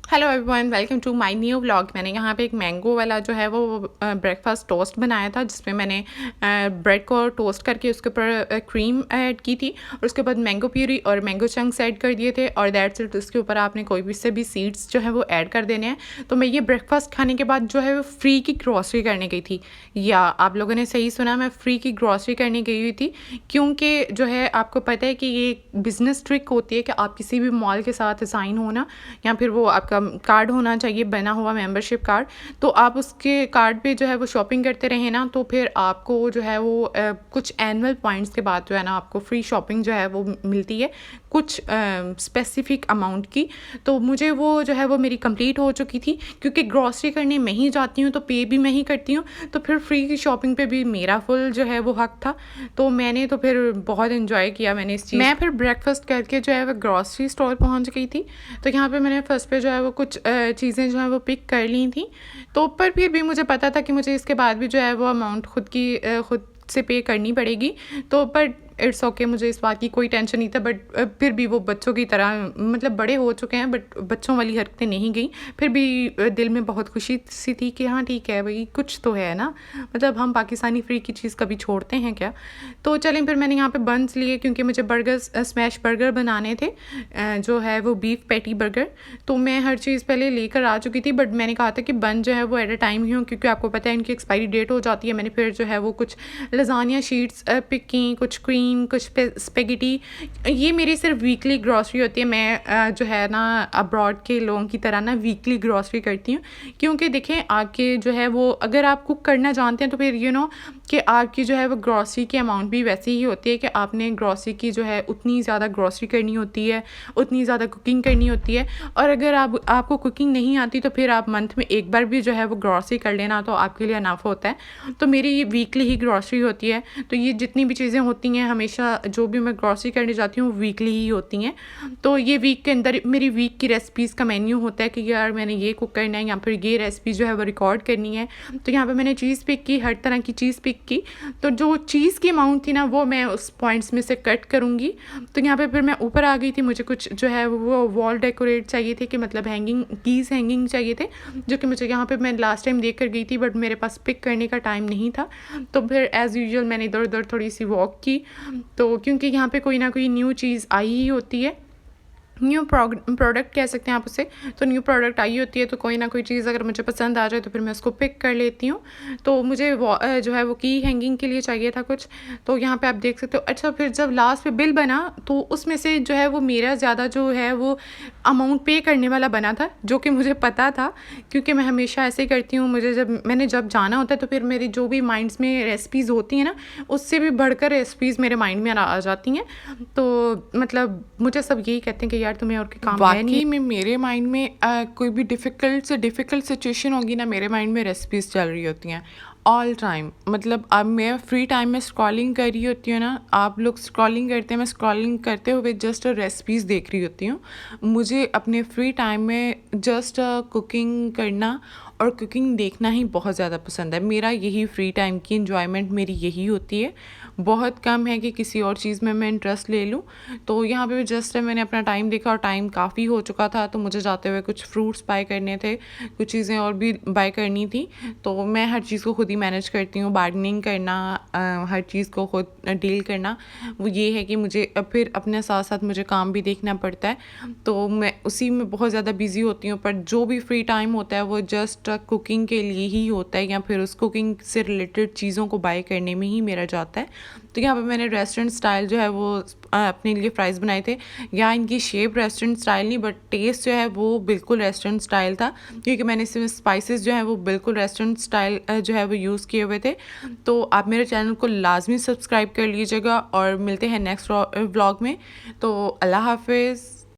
Hello everyone, welcome to my new vlog. मैंने यहाँ पे एक मैंगो वाला जो है वो ब्रेकफास्ट टोस्ट बनाया था, जिसमें मैंने ब्रेड को टोस्ट करके उसके ऊपर क्रीम ऐड की थी और उसके बाद मैंगो प्यूरी और मैंगो चंक्स ऐड कर दिए थे और दैट्स इट। उसके ऊपर आपने कोई भी से भी सीड्स जो है वो ऐड कर देने हैं। तो मैं ये ब्रेकफास्ट खाने के बाद जो है वो फ्री की ग्रॉसरी करने गई थी। या आप लोगों ने सही सुना, मैं फ्री की ग्रॉसरी करने गई हुई थी, क्योंकि जो है आपको पता है कि ये बिज़नेस ट्रिक होती है कि आप किसी भी मॉल के साथ साइन होना या फिर वो आपका कार्ड होना चाहिए, बना हुआ मेंबरशिप कार्ड। तो आप उसके कार्ड पे जो है वो शॉपिंग करते रहें ना, तो फिर आपको जो है वो कुछ एनुअल पॉइंट्स के बाद जो है ना आपको फ्री शॉपिंग जो है वो मिलती है कुछ स्पेसिफिक अमाउंट की। तो मुझे वो जो है वो मेरी कंप्लीट हो चुकी थी, क्योंकि ग्रॉसरी करने मैं ही जाती हूँ तो पे भी मैं ही करती हूँ, तो फिर फ्री की शॉपिंग पे भी मेरा फुल जो है वो हक था। तो मैंने तो फिर बहुत इन्जॉय किया मैंने इस चीज़। मैं फिर ब्रेकफास्ट करके जो है वो ग्रॉसरी स्टोर पहुँच गई थी। तो यहाँ पे मैंने फर्स्ट पे जो है वो कुछ चीज़ें जो है वो पिक कर ली थी। तो पर फिर भी मुझे पता था कि मुझे इसके बाद भी जो है वो अमाउंट खुद से पे करनी पड़ेगी। तो पर इट्स ओके, मुझे इस बात की कोई टेंशन नहीं था। बट फिर भी वो बच्चों की तरह, मतलब बड़े हो चुके हैं बट बच्चों वाली हरकतें नहीं गई। फिर भी दिल में बहुत खुशी सी थी कि हाँ ठीक है भाई, कुछ तो है ना, मतलब हम पाकिस्तानी फ्री की चीज़ कभी छोड़ते हैं क्या। तो चलें, फिर मैंने यहाँ पे बन्स लिए, क्योंकि मुझे स्मैश बर्गर बनाने थे, जो है वो बीफ पैटी बर्गर। तो मैं हर चीज़ पहले लेकर आ चुकी थी, बट मैंने कहा था कि बन जो है वो एट अ टाइम ही हो, क्योंकि आपको पता है इनकी एक्सपायरी डेट हो जाती है। मैंने फिर जो है वो कुछ लजानिया शीट्स पिक की, कुछ क्रीम, कुछ स्पेगेटी। ये मेरी सिर्फ वीकली ग्रॉसरी होती है। मैं जो है ना अब्रॉड के लोगों की तरह ना वीकली ग्रॉसरी करती हूँ, क्योंकि देखें आपके जो है वो, अगर आप कुक करना जानते हैं तो फिर कि आपकी जो है वो ग्रॉसरी की अमाउंट भी वैसी ही होती है कि आपने ग्रॉसरी की जो है उतनी ज़्यादा ग्रॉसरी करनी होती है, उतनी ज़्यादा कुकिंग करनी होती है। और अगर आपको कुकिंग नहीं आती तो फिर आप मंथ में एक बार भी जो है वो ग्रॉसरी कर लेना तो आपके लिए अनफ होता है। तो मेरी ये वीकली ही ग्रॉसरी होती है। तो ये जितनी भी चीज़ें होती हैं, हमेशा जो भी मैं ग्रॉसरी करने जाती हूँ वीकली ही होती हैं। तो ये वीक के अंदर मेरी वीक की रेसिपीज़ का मेन्यू होता है कि यार मैंने ये कुक करना है या फिर ये रेसिपी जो है वो रिकॉर्ड करनी है। तो यहाँ पर मैंने चीज़ पिक की, हर तरह की चीज़ पिक की। तो जो चीज़ की अमाउंट थी ना वो मैं उस पॉइंट्स में से कट करूँगी। तो यहाँ पे फिर मैं ऊपर आ गई थी। मुझे कुछ जो है वो वॉल डेकोरेट चाहिए थे, कि मतलब हैंगिंग चाहिए थे, जो कि मुझे यहाँ पे मैं लास्ट टाइम देख कर गई थी, बट मेरे पास पिक करने का टाइम नहीं था। तो फिर एज़ यूजुअल मैंने इधर उधर थोड़ी सी वॉक की। तो क्योंकि यहाँ पे कोई ना कोई न्यू चीज़ आई ही होती है, न्यू प्रोडक्ट कह सकते हैं आप उसे। तो न्यू प्रोडक्ट आई होती है, तो कोई ना कोई चीज़ अगर मुझे पसंद आ जाए तो फिर मैं उसको पिक कर लेती हूँ। तो मुझे जो है वो की हैंगिंग के लिए चाहिए था कुछ। तो यहाँ पे आप देख सकते हो। अच्छा, फिर जब लास्ट पे बिल बना तो उसमें से जो है वो मेरा ज़्यादा जो है वो अमाउंट पे करने वाला बना था, जो कि मुझे पता था, क्योंकि मैं हमेशा ऐसे ही करती हूँ। मुझे जब जाना होता है तो फिर मेरी जो भी माइंड्स में रेसिपीज़ होती हैं ना, उससे भी बढ़कर रेसिपीज़ मेरे माइंड में आ जाती हैं। तो मतलब मुझे सब यही कहते हैं कि यार तुम्हें और के काम है नहीं। वाकई में मेरे माइंड में कोई भी डिफ़िकल्ट सिचुएशन होगी ना, मेरे माइंड में रेसिपीज़ चल रही होती हैं ऑल टाइम। मतलब अब मैं फ्री टाइम में स्क्रॉलिंग कर रही होती हूँ ना, आप लोग स्क्रॉलिंग करते हैं, मैं स्क्रॉलिंग करते हुए जस्ट रेसिपीज़ देख रही होती हूँ। मुझे अपने फ्री टाइम में जस्ट कुकिंग करना और कुकिंग देखना ही बहुत ज़्यादा पसंद है। मेरा यही फ्री टाइम की इन्जॉयमेंट मेरी यही होती है। बहुत कम है कि किसी और चीज़ में मैं इंटरेस्ट ले लूँ। तो यहाँ पे जस्ट मैंने अपना टाइम देखा और टाइम काफ़ी हो चुका था, तो मुझे जाते हुए कुछ फ्रूट्स बाय करने थे, कुछ चीज़ें और भी बाय करनी थी। तो मैं हर चीज़ को खुद ही मैनेज करती हूँ, बार्गेनिंग करना, हर चीज़ को खुद डील करना। वो ये है कि मुझे फिर अपने साथ साथ मुझे काम भी देखना पड़ता है, तो मैं उसी में बहुत ज़्यादा बिजी होती हूँ। पर जो भी फ्री टाइम होता है वो जस्ट कुकिंग के लिए ही होता है, या फिर उस कुकिंग से रिलेटेड चीज़ों को बाय करने में ही मेरा जाता है। तो यहाँ पे मैंने रेस्टोरेंट स्टाइल जो है वो अपने लिए फ्राइज़ बनाए थे। या इनकी शेप रेस्टोरेंट स्टाइल नहीं, बट टेस्ट जो है वो बिल्कुल रेस्टोरेंट स्टाइल था, क्योंकि मैंने इसमें स्पाइसेस जो है वो बिल्कुल रेस्टोरेंट स्टाइल जो है वो यूज़ किए हुए थे। तो आप मेरे चैनल को लाजमी सब्सक्राइब कर लीजिएगा और मिलते हैं नेक्स्ट व्लॉग में। तो अल्लाह हाफिज़।